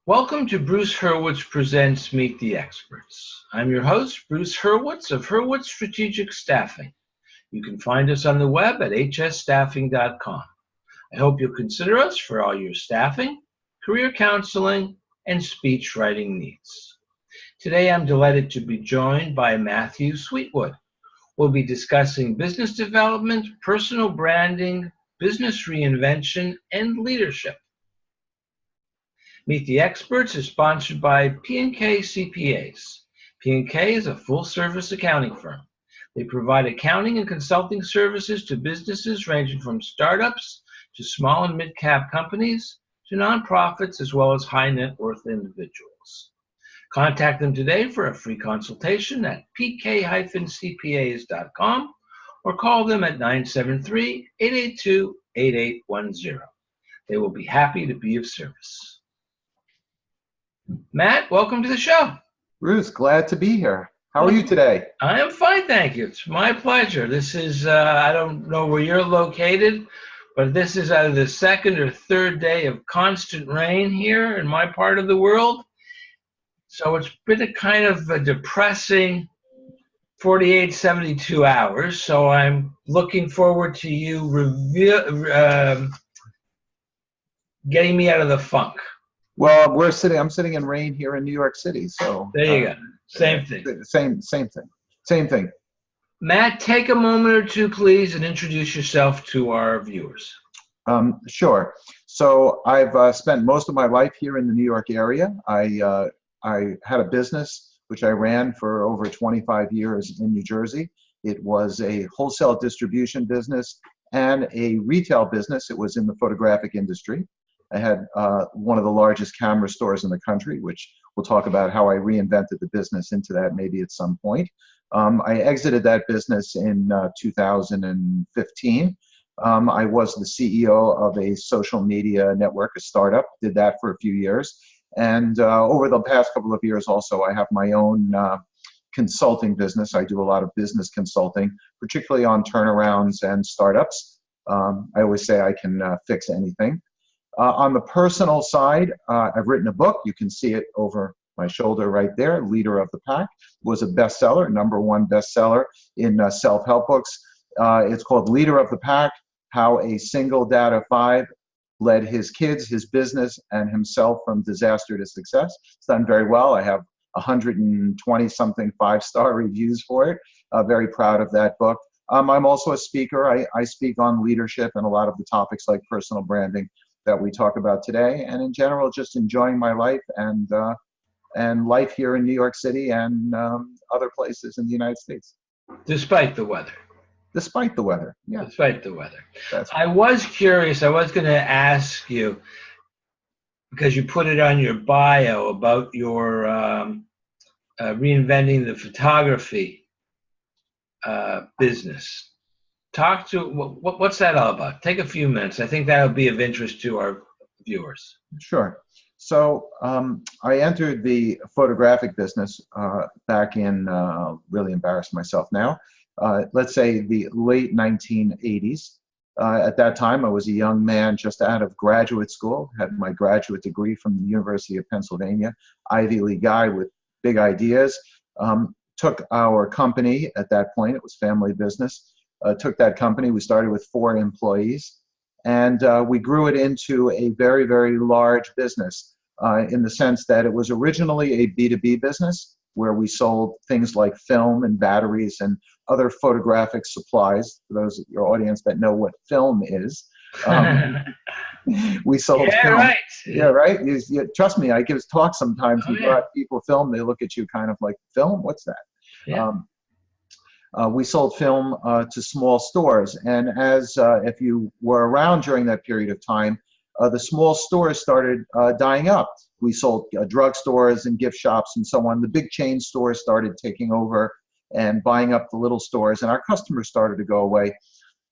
Welcome to Bruce Hurwitz Presents Meet the Experts. I'm your host, Bruce Hurwitz of Hurwitz Strategic Staffing. You can find us on the web at hsstaffing.com. I hope you'll consider us for all your staffing, career counseling, and speech writing needs. Today, I'm delighted to be joined by Matthew Sweetwood. We'll be discussing business development, personal branding, business reinvention, and leadership. Meet the Experts is sponsored by P&K CPAs. P&K is a full-service accounting firm. They provide accounting and consulting services to businesses ranging from startups to small and mid-cap companies to nonprofits as well as high-net-worth individuals. Contact them today for a free consultation at pk-cpas.com or call them at 973-882-8810. They will be happy to be of service. Matt, welcome to the show. Bruce, glad to be here. How are you today? I am fine, thank you. It's my pleasure. This is, I don't know where you're located, but this is either the second or third day of constant rain here in my part of the world. So it's been a kind of a depressing 48, 72 hours. So I'm looking forward to you getting me out of the funk. Well, I'm sitting in rain here in New York City, so there you go. Same thing. Same thing. Matt, take a moment or two, please, and introduce yourself to our viewers. Sure. So I've spent most of my life here in the New York area. I had a business which I ran for over 25 years in New Jersey. It was a wholesale distribution business and a retail business. It was in the photographic industry. I had one of the largest camera stores in the country, which we'll talk about how I reinvented the business into that maybe at some point. I exited that business in 2015. I was the CEO of a social media network, a startup, did that for a few years. And over the past couple of years also, I have my own consulting business. I do a lot of business consulting, particularly on turnarounds and startups. I always say I can fix anything. On the personal side, I've written a book. You can see it over my shoulder right there. Leader of the Pack was a bestseller, #1 bestseller in self-help books. It's called Leader of the Pack, How a Single Dad of 5 Led His Kids, His Business, and Himself from Disaster to Success. It's done very well. I have 120-something 5-star reviews for it. Very proud of that book. I'm also a speaker. I speak on leadership and a lot of the topics like personal branding that we talk about today, and in general, just enjoying my life and life here in New York City and other places in the United States. Despite the weather. Despite the weather, yeah. Despite the weather. I was curious, I was going to ask you, because you put it on your bio about your reinventing the photography business. Talk to, what's that all about? Take a few minutes. I think that'll be of interest to our viewers. Sure. So I entered the photographic business back in, really embarrassed myself now, let's say the late 1980s. At that time, I was a young man just out of graduate school, had my graduate degree from the University of Pennsylvania, Ivy League guy with big ideas. Took our company, at that point, it was family business, took that company. We started with 4 employees, and we grew it into a very, very large business in the sense that it was originally a B2B business where we sold things like film and batteries and other photographic supplies. For those of your audience that know what film is, we sold film. Right. Yeah, right. You, trust me, I give talks sometimes. You got people film, they look at you kind of like, film? What's that? Yeah. We sold film to small stores, and as if you were around during that period of time, the small stores started dying up. We sold drugstores and gift shops and so on. The big chain stores started taking over and buying up the little stores, and our customers started to go away.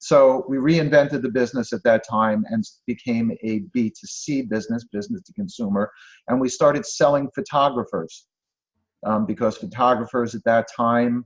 So we reinvented the business at that time and became a B2C business, business to consumer, and we started selling photographers because photographers at that time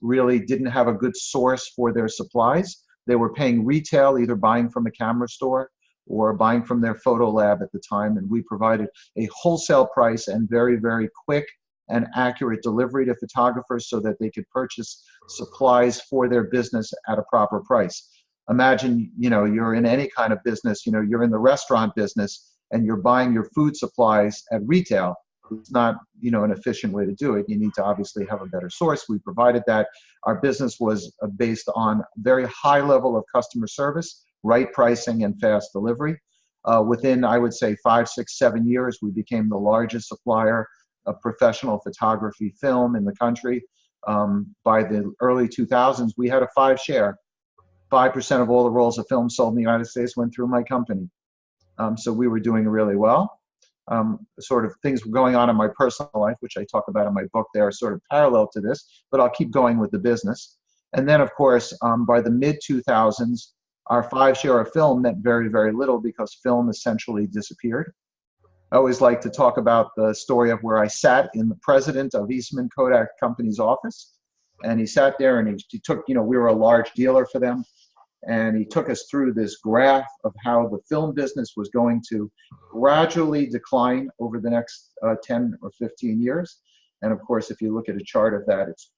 really didn't have a good source for their supplies. They were paying retail, either buying from a camera store or buying from their photo lab at the time, and we provided a wholesale price and very, very quick and accurate delivery to photographers so that they could purchase supplies for their business at a proper price. Imagine, you're in any kind of business, you're in the restaurant business and you're buying your food supplies at retail. It's not, an efficient way to do it. You need to obviously have a better source. We provided that. Our business was based on very high level of customer service, right pricing, and fast delivery. Within, I would say, 5, 6, 7 years, we became the largest supplier of professional photography film in the country. By the early 2000s, we had a 5 share. 5% of all the rolls of film sold in the United States went through my company. So we were doing really well. Sort of things were going on in my personal life, which I talk about in my book. They are sort of parallel to this, but I'll keep going with the business. And then, of course, by the mid-2000s, our 5 share of film meant very, very little because film essentially disappeared. I always like to talk about the story of where I sat in the president of Eastman Kodak Company's office. And he sat there and he took, we were a large dealer for them. And he took us through this graph of how the film business was going to gradually decline over the next 10 or 15 years. And of course, if you look at a chart of that, it's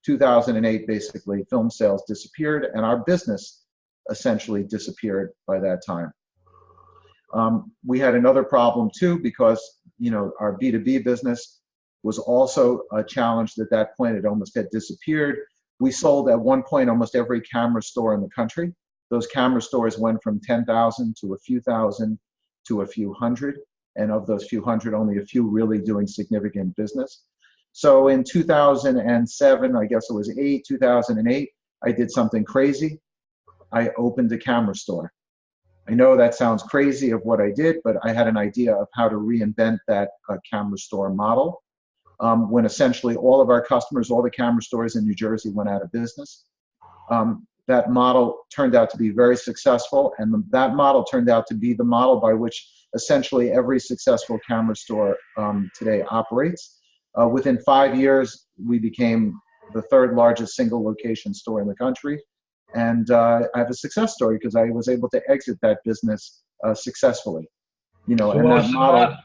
2008, basically, film sales disappeared and our business essentially disappeared by that time. We had another problem too, because, our B2B business was also challenged at that point. It almost had disappeared. We sold at one point almost every camera store in the country. Those camera stores went from 10,000 to a few thousand to a few hundred. And of those few hundred, only a few really doing significant business. So in 2007, I guess it was 2008, I did something crazy. I opened a camera store. I know that sounds crazy of what I did, but I had an idea of how to reinvent that camera store model. When essentially all of our customers, all the camera stores in New Jersey went out of business. That model turned out to be very successful, and that model turned out to be the model by which essentially every successful camera store today operates. Within 5 years, we became the 3rd largest single location store in the country. And I have a success story because I was able to exit that business successfully. So and that model.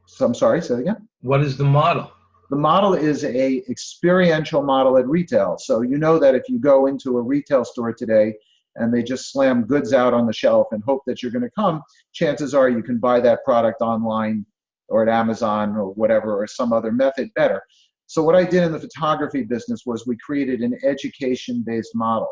So I'm sorry, say it again. What is the model? The model is a experiential model at retail. So you know that if you go into a retail store today and they just slam goods out on the shelf and hope that you're going to come, chances are you can buy that product online or at Amazon or whatever, or some other method better. So what I did in the photography business was we created an education-based model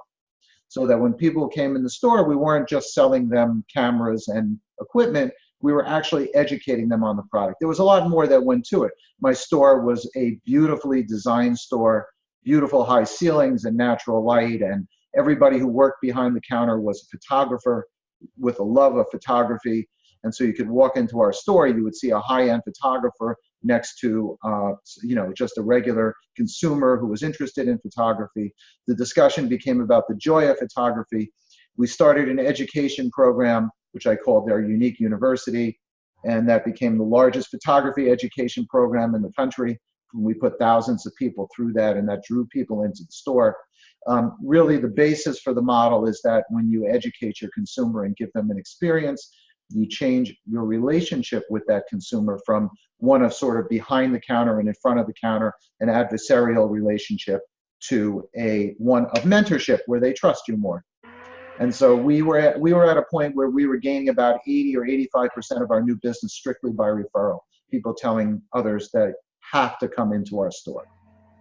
so that when people came in the store, we weren't just selling them cameras and equipment. We were actually educating them on the product. There was a lot more that went to it. My store was a beautifully designed store, beautiful high ceilings and natural light, and everybody who worked behind the counter was a photographer with a love of photography. And so you could walk into our store, you would see a high-end photographer next to, just a regular consumer who was interested in photography. The discussion became about the joy of photography. We started an education program, which I called our Unique University, and that became the largest photography education program in the country. We put thousands of people through that, and that drew people into the store. Really, the basis for the model is that when you educate your consumer and give them an experience, you change your relationship with that consumer from one of sort of behind the counter and in front of the counter, an adversarial relationship, to one of mentorship where they trust you more. And so we were at a point where we were gaining about 80 or 85% of our new business strictly by referral, people telling others that have to come into our store.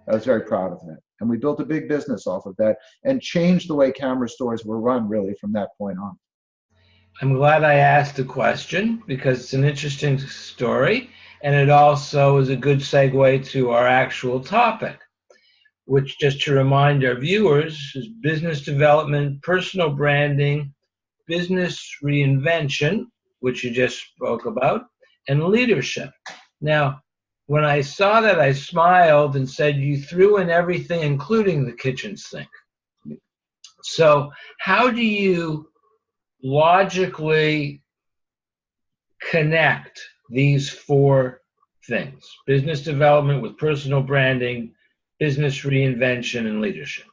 I was very proud of that. And we built a big business off of that and changed the way camera stores were run really from that point on. I'm glad I asked the question because it's an interesting story, and it also is a good segue to our actual topic, which, just to remind our viewers, is business development, personal branding, business reinvention, which you just spoke about, and leadership. Now, when I saw that, I smiled and said, you threw in everything, including the kitchen sink. So how do you logically connect these 4 things? Business development with personal branding, business reinvention, and leadership.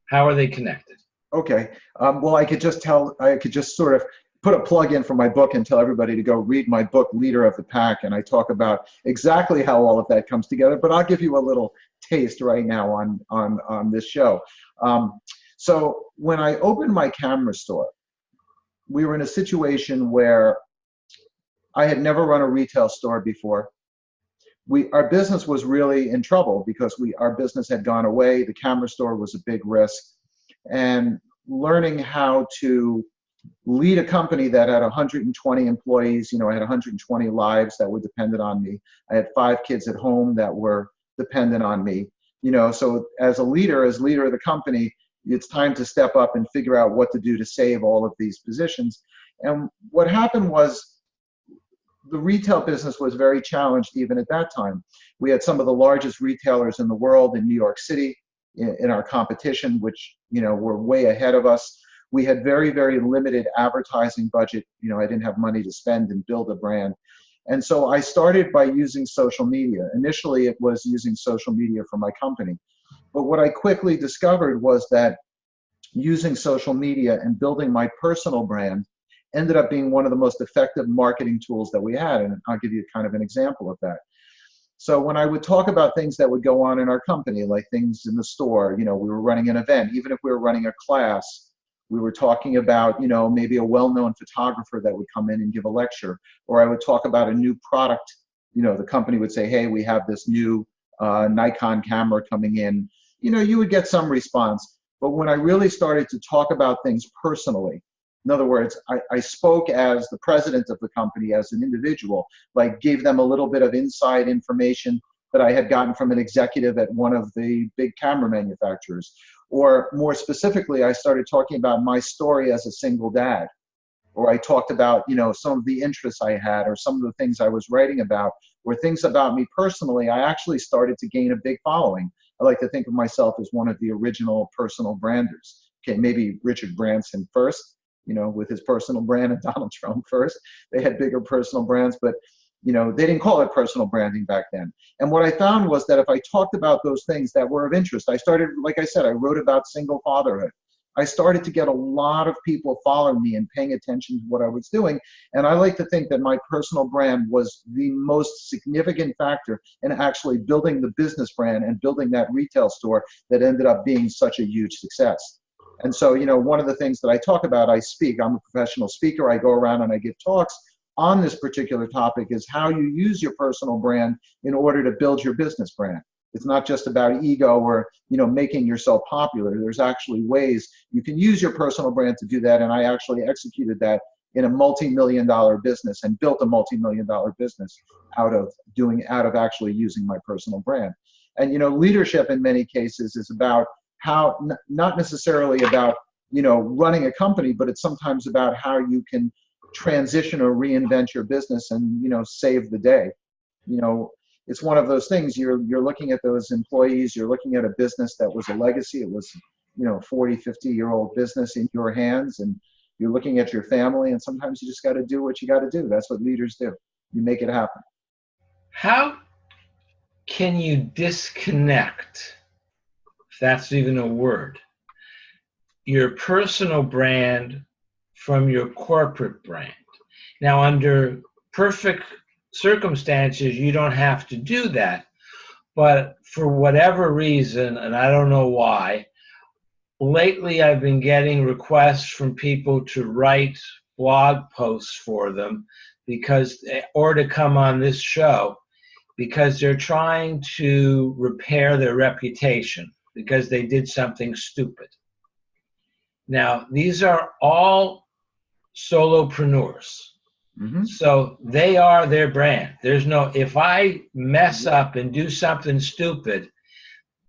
How are they connected? Okay. Well, I could just sort of put a plug in for my book and tell everybody to go read my book, Leader of the Pack. And I talk about exactly how all of that comes together, but I'll give you a little taste right now on this show. So when I opened my camera store, we were in a situation where I had never run a retail store before. Our business was really in trouble because our business had gone away. The camera store was a big risk. And learning how to lead a company that had 120 employees, I had 120 lives that were dependent on me. I had 5 kids at home that were dependent on me. So as leader of the company, it's time to step up and figure out what to do to save all of these positions. And what happened was the retail business was very challenged even at that time. We had some of the largest retailers in the world in New York City in our competition, which, were way ahead of us. We had very, very limited advertising budget. I didn't have money to spend and build a brand. And so I started by using social media. Initially, it was using social media for my company. But what I quickly discovered was that using social media and building my personal brand ended up being one of the most effective marketing tools that we had. And I'll give you kind of an example of that. So when I would talk about things that would go on in our company, like things in the store, we were running an event, even if we were running a class, we were talking about, maybe a well-known photographer that would come in and give a lecture, or I would talk about a new product. The company would say, hey, we have this new Nikon camera coming in. You would get some response. But when I really started to talk about things personally, in other words, I spoke as the president of the company, as an individual, like gave them a little bit of inside information that I had gotten from an executive at one of the big camera manufacturers. Or more specifically, I started talking about my story as a single dad. Or I talked about, some of the interests I had, or some of the things I was writing about, or things about me personally. I actually started to gain a big following. I like to think of myself as one of the original personal branders. Okay, maybe Richard Branson first, with his personal brand, and Donald Trump first. They had bigger personal brands, but they didn't call it personal branding back then. And what I found was that if I talked about those things that were of interest, I started, like I said, I wrote about single fatherhood. I started to get a lot of people following me and paying attention to what I was doing. And I like to think that my personal brand was the most significant factor in actually building the business brand and building that retail store that ended up being such a huge success. And so, one of the things that I talk about, I speak, I'm a professional speaker, I go around and I give talks on this particular topic, is how you use your personal brand in order to build your business brand. It's not just about ego or, making yourself popular. There's actually ways you can use your personal brand to do that. And I actually executed that in a multi-million-dollar business and built a multi-million-dollar business out of actually using my personal brand. And, leadership in many cases is about how, not necessarily about, running a company, but it's sometimes about how you can transition or reinvent your business and, save the day. It's one of those things. You're looking at those employees, you're looking at a business that was a legacy. It was, 40, 50-year-old business in your hands, and you're looking at your family, and sometimes you just got to do what you got to do. That's what leaders do. You make it happen. How can you disconnect, if that's even a word, your personal brand from your corporate brand? Now, under perfect circumstances, you don't have to do that. But for whatever reason, and I don't know why, lately I've been getting requests from people to write blog posts for them or to come on this show, because they're trying to repair their reputation because they did something stupid. Now, these are all solopreneurs. Mm-hmm. So they are their brand. There's no, if I mess up and do something stupid,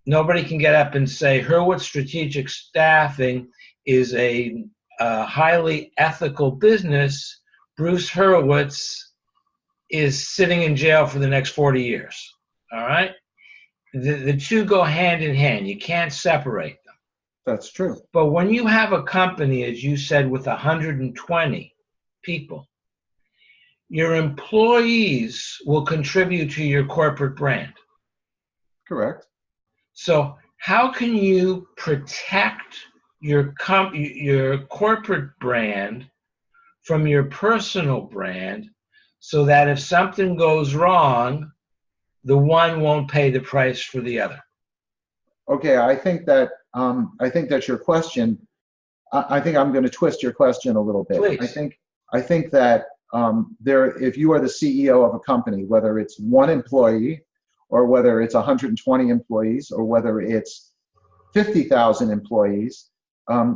nobody can get up and say Hurwitz Strategic Staffing is a highly ethical business. Bruce Hurwitz is sitting in jail for the next 40 years. All right? The two go hand in hand. You can't separate them. That's true. But when you have a company, as you said, with 120 people, your employees will contribute to your corporate brand. Correct. So how can you protect your corporate brand from your personal brand so that if something goes wrong, the one won't pay the price for the other? Okay, I think that's your question. I think I'm going to twist your question a little bit. Please. I think that if you are the CEO of a company, whether it's one employee or whether it's 120 employees or whether it's 50,000 employees,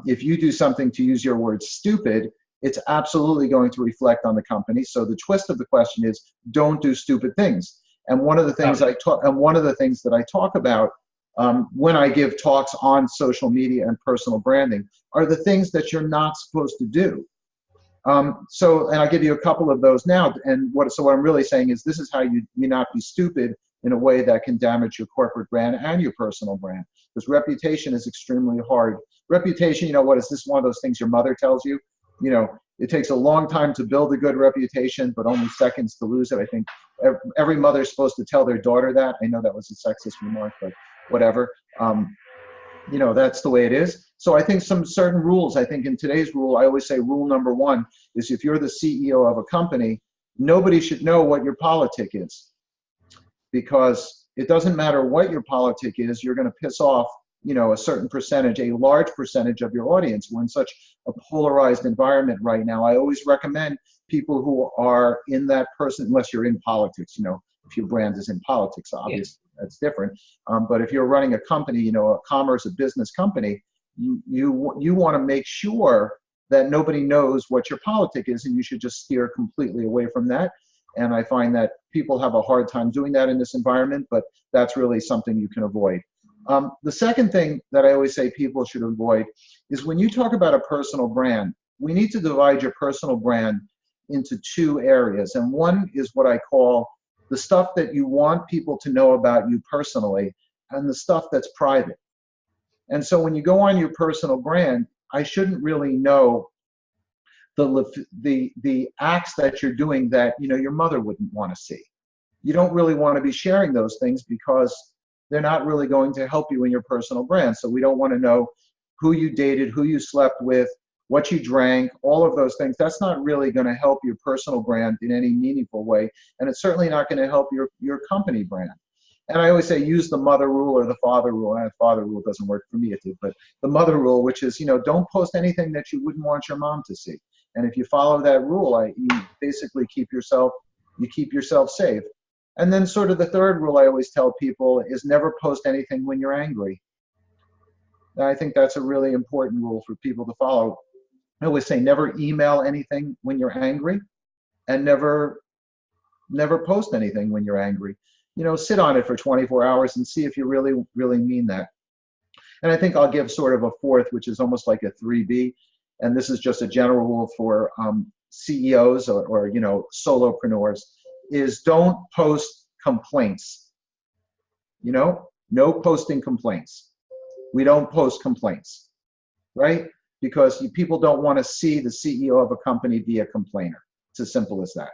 if you do something, to use your word, stupid, it's absolutely going to reflect on the company. So the twist of the question is, don't do stupid things. And one of the things that I talk about when I give talks on social media and personal branding are the things that you're not supposed to do. And I'll give you a couple of those now. And what I'm really saying is, this is how you may not be stupid in a way that can damage your corporate brand and your personal brand. Because reputation is extremely hard. Reputation, is this one of those things your mother tells you? It takes a long time to build a good reputation, but only seconds to lose it. I think every mother's supposed to tell their daughter that. I know that was a sexist remark, but whatever. That's the way it is. So I think some certain rules, I think in today's rule, I always say rule number one is, if you're the CEO of a company, nobody should know what your politic is, because it doesn't matter what your politic is, you're going to piss off, a certain percentage, a large percentage of your audience. We're in such a polarized environment right now. I always recommend people who are in that person, unless you're in politics, if your brand is in politics, obviously that's different. But if you're running a company, a business company, you want to make sure that nobody knows what your politic is, and you should just steer completely away from that. And I find that people have a hard time doing that in this environment, but that's really something you can avoid. The second thing that I always say people should avoid is, when you talk about a personal brand, we need to divide your personal brand into two areas. And one is what I call the stuff that you want people to know about you personally, and the stuff that's private. And so when you go on your personal brand, I shouldn't really know the acts that you're doing that your mother wouldn't want to see. You don't really want to be sharing those things, because they're not really going to help you in your personal brand. So we don't want to know who you dated, who you slept with, what you drank, all of those things. That's not really going to help your personal brand in any meaningful way. And it's certainly not going to help your company brand. And I always say, use the mother rule or the father rule. And the father rule doesn't work for me, it did, but the mother rule, which is, don't post anything that you wouldn't want your mom to see. And if you follow that rule, you basically keep yourself safe. And then sort of the third rule I always tell people is, never post anything when you're angry. And I think that's a really important rule for people to follow. I always say, never email anything when you're angry, and never post anything when you're angry. Sit on it for 24 hours and see if you really, really mean that. And I think I'll give sort of a fourth, which is almost like a 3B. And this is just a general rule for CEOs or solopreneurs, is don't post complaints. No posting complaints. We don't post complaints, right? Because people don't want to see the CEO of a company be a complainer. It's as simple as that.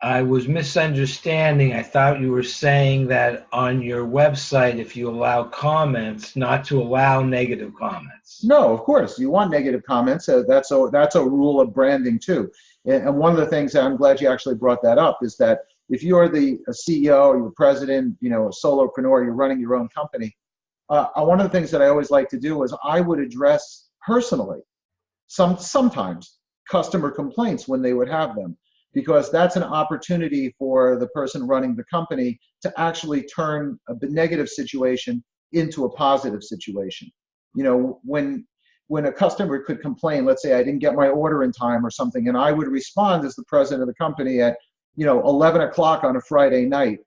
I was misunderstanding. I thought you were saying that on your website, if you allow comments, not to allow negative comments. No, of course. You want negative comments. That's a rule of branding too. And one of the things that I'm glad you actually brought that up is that if you're a CEO or you're president, a solopreneur, you're running your own company, one of the things that I always like to do is I would address personally sometimes customer complaints when they would have them, because that's an opportunity for the person running the company to actually turn a negative situation into a positive situation. When a customer could complain, let's say I didn't get my order in time or something, and I would respond as the president of the company at 11 o'clock on a Friday night.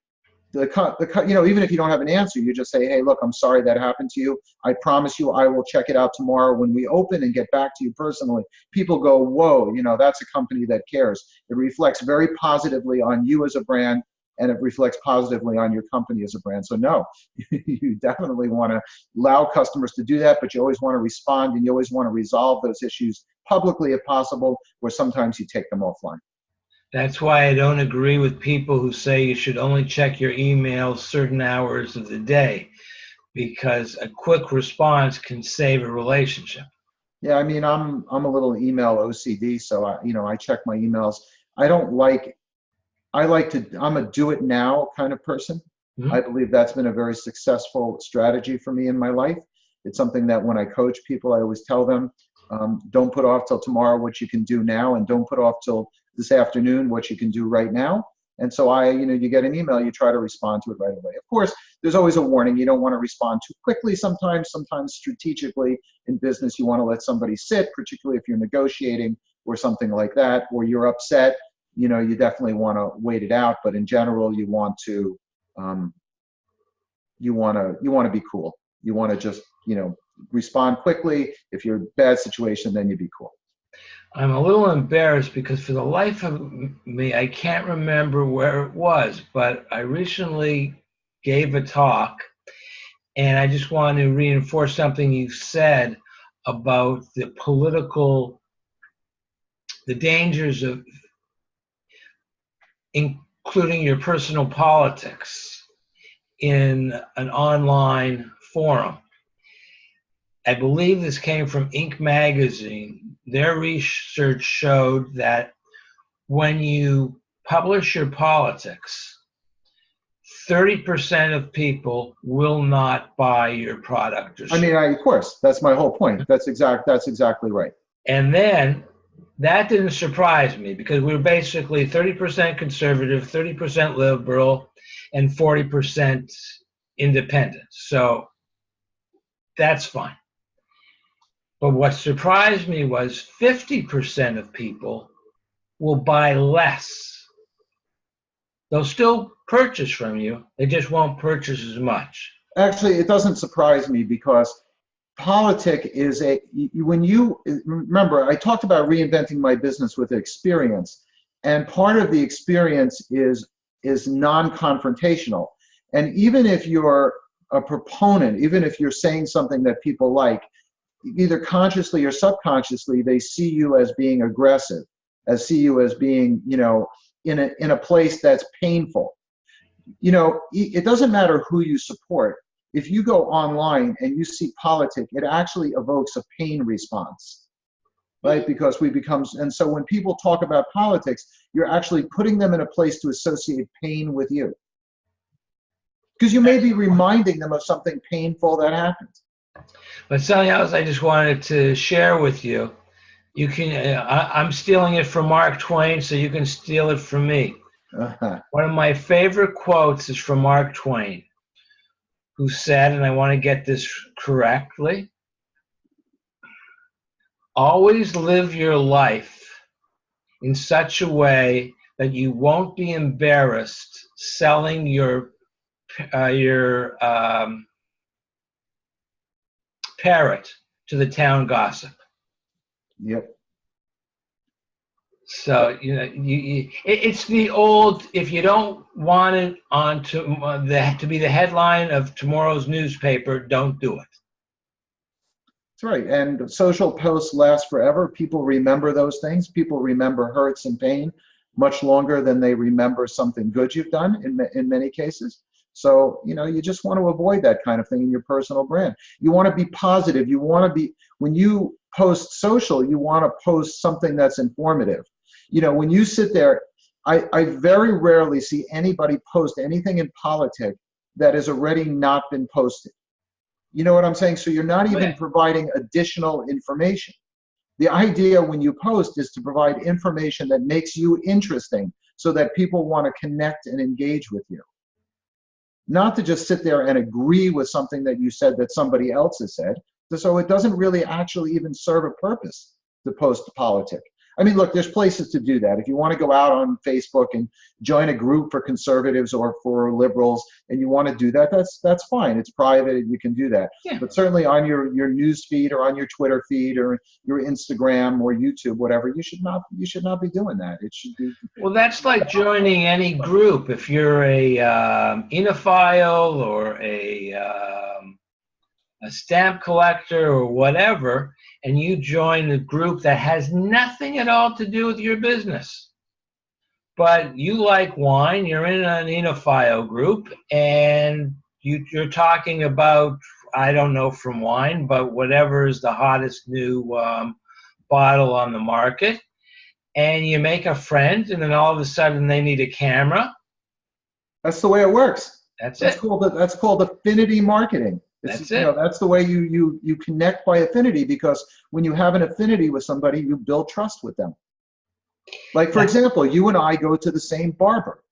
Even if you don't have an answer, you just say, hey, look, I'm sorry that happened to you. I promise you I will check it out tomorrow when we open and get back to you personally. People go, whoa, that's a company that cares. It reflects very positively on you as a brand, and it reflects positively on your company as a brand. So no, you definitely want to allow customers to do that, but you always want to respond, and you always want to resolve those issues publicly if possible, or sometimes you take them offline. That's why I don't agree with people who say you should only check your email certain hours of the day, because a quick response can save a relationship. Yeah, I mean, I'm a little email OCD, so I check my emails. I don't like I like to, I'm a do it now kind of person. I Mhm. believe that's been a very successful strategy for me in my life. It's something that when I coach people, I always tell them, don't put off till tomorrow what you can do now, and don't put off till this afternoon what you can do right now. And so you get an email, you try to respond to it right away. Of course, there's always a warning. You don't want to respond too quickly sometimes strategically in business, you want to let somebody sit, particularly if you're negotiating or something like that, or you're upset. You definitely want to wait it out, but in general, um, you want to be cool. You want to just, respond quickly. If you're in a bad situation, then you be cool. I'm a little embarrassed because for the life of me, I can't remember where it was, but I recently gave a talk, and I just want to reinforce something you said about the dangers of including your personal politics in an online forum. I believe this came from Inc. magazine. Their research showed that when you publish your politics, 30% of people will not buy your product or I mean, service. of course, that's my whole point. That's exactly right. And then that didn't surprise me because we're basically 30% conservative, 30% liberal, and 40% independent. So that's fine. But what surprised me was 50% of people will buy less. They'll still purchase from you, they just won't purchase as much. Actually, it doesn't surprise me because politic is when you remember, I talked about reinventing my business with experience, and part of the experience is non-confrontational. And even if you're a proponent, even if you're saying something that people like, either consciously or subconsciously, they see you as being aggressive, see you as being, in a place that's painful. It doesn't matter who you support. If you go online and you see politics, it actually evokes a pain response, right? Because and so when people talk about politics, you're actually putting them in a place to associate pain with you. Because you may be reminding them of something painful that happened. But something else I just wanted to share with you. You can. I'm stealing it from Mark Twain, so you can steal it from me. Uh-huh. One of my favorite quotes is from Mark Twain, who said, and I want to get this correctly, always live your life in such a way that you won't be embarrassed selling your parrot to the town gossip. Yep. So it's the old. If you don't want it to be the headline of tomorrow's newspaper, don't do it. That's right. And social posts last forever. People remember those things. People remember hurts and pain much longer than they remember something good you've done in many cases. So, you just want to avoid that kind of thing in your personal brand. You want to be positive. When you post social, you want to post something that's informative. When you sit there, I very rarely see anybody post anything in politics that has already not been posted. You know what I'm saying? So you're not even providing additional information. The idea when you post is to provide information that makes you interesting so that people want to connect and engage with you. Not to just sit there and agree with something that you said that somebody else has said. So it doesn't really actually even serve a purpose to post politics. I mean, look, there's places to do that. If you want to go out on Facebook and join a group for conservatives or for liberals, and you want to do that, that's fine. It's private, and you can do that. Yeah. But certainly on your news feed or on your Twitter feed or your Instagram or YouTube, whatever, you should not be doing that. It should be. Well, that's like joining any group. If you're a enophile or a stamp collector or whatever, and you join a group that has nothing at all to do with your business, but you like wine, you're in an enophile group, and you're talking about I don't know from wine, but whatever is the hottest new bottle on the market. And you make a friend, and then all of a sudden they need a camera. That's the way it works. That's That's it. that's called affinity marketing. That's You it. know, that's the way you connect by affinity, because when you have an affinity with somebody, you build trust with them. Like, for example, you and I go to the same barber.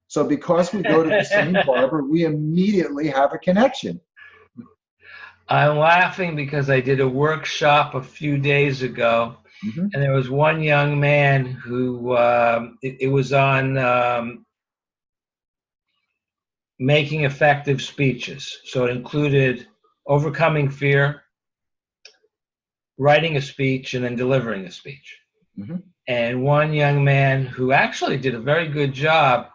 So because we go to the same barber, we immediately have a connection. I'm laughing because I did a workshop a few days ago, Mm-hmm. and there was one young man who it was on making effective speeches. So it included overcoming fear, writing a speech, and then delivering a speech. Mm-hmm. And one young man who actually did a very good job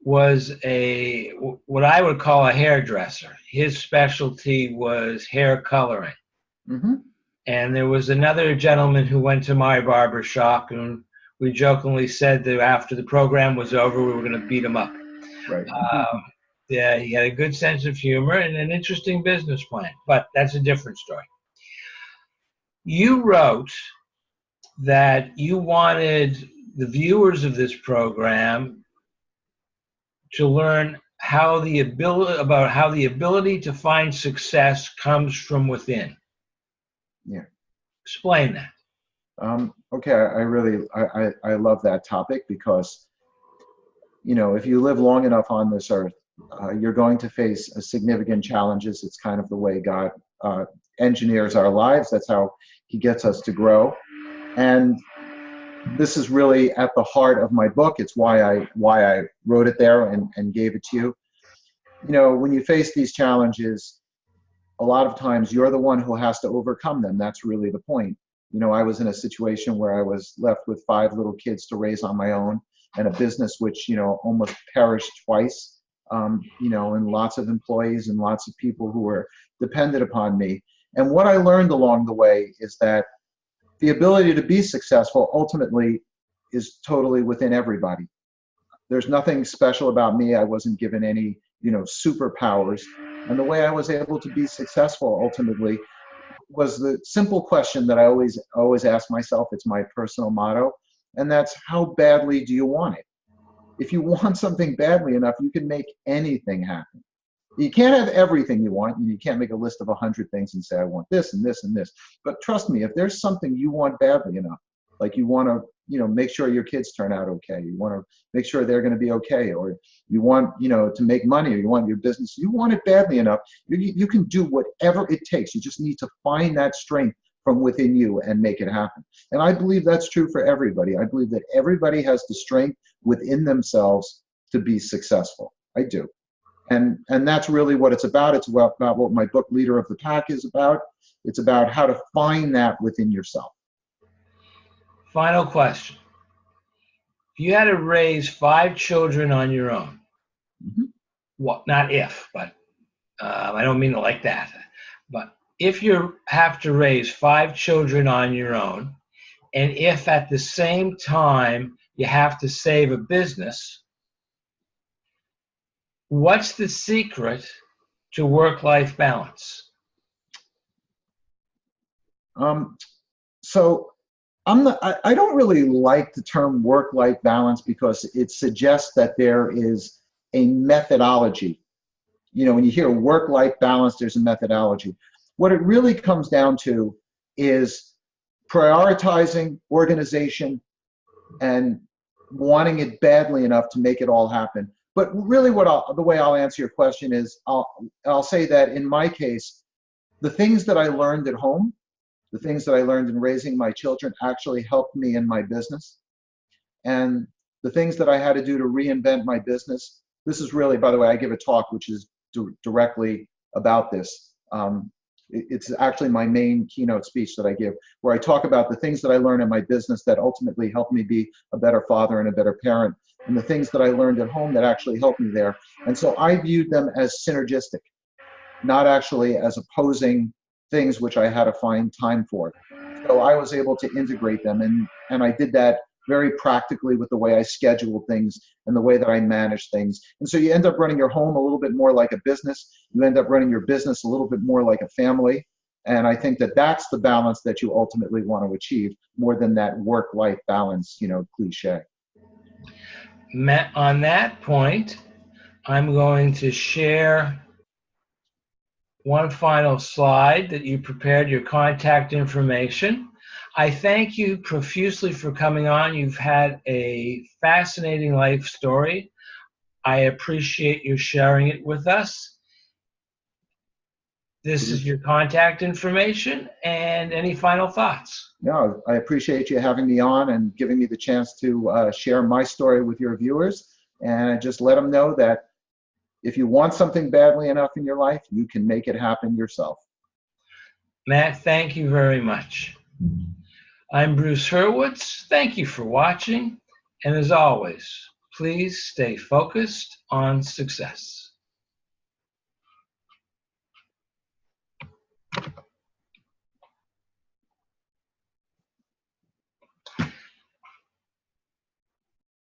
was what I would call a hairdresser. His specialty was hair coloring. Mm-hmm. And there was another gentleman who went to my barber shop, and we jokingly said that after the program was over, we were going to beat him up. Right. Yeah, he had a good sense of humor and an interesting business plan, but that's a different story. You wrote that you wanted the viewers of this program to learn how the ability to find success comes from within. Yeah. Explain that. Okay, I love that topic, because, you know, if you live long enough on this earth, you're going to face significant challenges. It's kind of the way God engineers our lives. That's how he gets us to grow. And this is really at the heart of my book. It's why I wrote it there and gave it to you. You know, when you face these challenges, a lot of times you're the one who has to overcome them. That's really the point. You know, I was in a situation where I was left with 5 little kids to raise on my own, and a business which, you know, almost perished twice, you know, and lots of employees and lots of people who were dependent upon me. And what I learned along the way is that the ability to be successful ultimately is totally within everybody. There's nothing special about me. I wasn't given any, you know, superpowers. And the way I was able to be successful ultimately was the simple question that I always ask myself. It's my personal motto. And that's, how badly do you want it? If you want something badly enough, you can make anything happen. You can't have everything you want, and you can't make a list of 100 things and say, I want this and this and this. But trust me, if there's something you want badly enough, like you want to, you know, make sure your kids turn out okay, you want to make sure they're going to be okay, or you want, you know, to make money, or you want your business, you want it badly enough, you can do whatever it takes. You just need to find that strength from within you and make it happen. And I believe that's true for everybody. I believe that everybody has the strength within themselves to be successful. I do. And that's really what it's about. It's about what my book, Leader of the Pack, is about. It's about how to find that within yourself. Final question. If you had to raise 5 children on your own, what, not if, but I don't mean it like that, but if you have to raise 5 children on your own, and if at the same time you have to save a business, what's the secret to work-life balance? So I don't really like the term work-life balance, because it suggests that there is a methodology. You know, when you hear work-life balance, there's a methodology. What it really comes down to is prioritizing, organization, and wanting it badly enough to make it all happen. But really the way I'll answer your question is, I'll say that in my case, the things that I learned at home, the things that I learned in raising my children, actually helped me in my business. And the things that I had to do to reinvent my business, this is really, by the way, I give a talk which is directly about this. It's actually my main keynote speech that I give, where I talk about the things that I learned in my business that ultimately helped me be a better father and a better parent, and the things that I learned at home that actually helped me there. And so I viewed them as synergistic, not actually as opposing things which I had to find time for. So I was able to integrate them, and I did that very practically with the way I schedule things and the way that I manage things. And so you end up running your home a little bit more like a business. You end up running your business a little bit more like a family. And I think that that's the balance that you ultimately want to achieve, more than that work-life balance, cliche. On that point, I'm going to share one final slide that you prepared, your contact information. I thank you profusely for coming on. You've had a fascinating life story. I appreciate you sharing it with us. This is your contact information, and any final thoughts? No, I appreciate you having me on and giving me the chance to share my story with your viewers, and just let them know that if you want something badly enough in your life, you can make it happen yourself. Matt, thank you very much. I'm Bruce Hurwitz. Thank you for watching, and as always, please stay focused on success.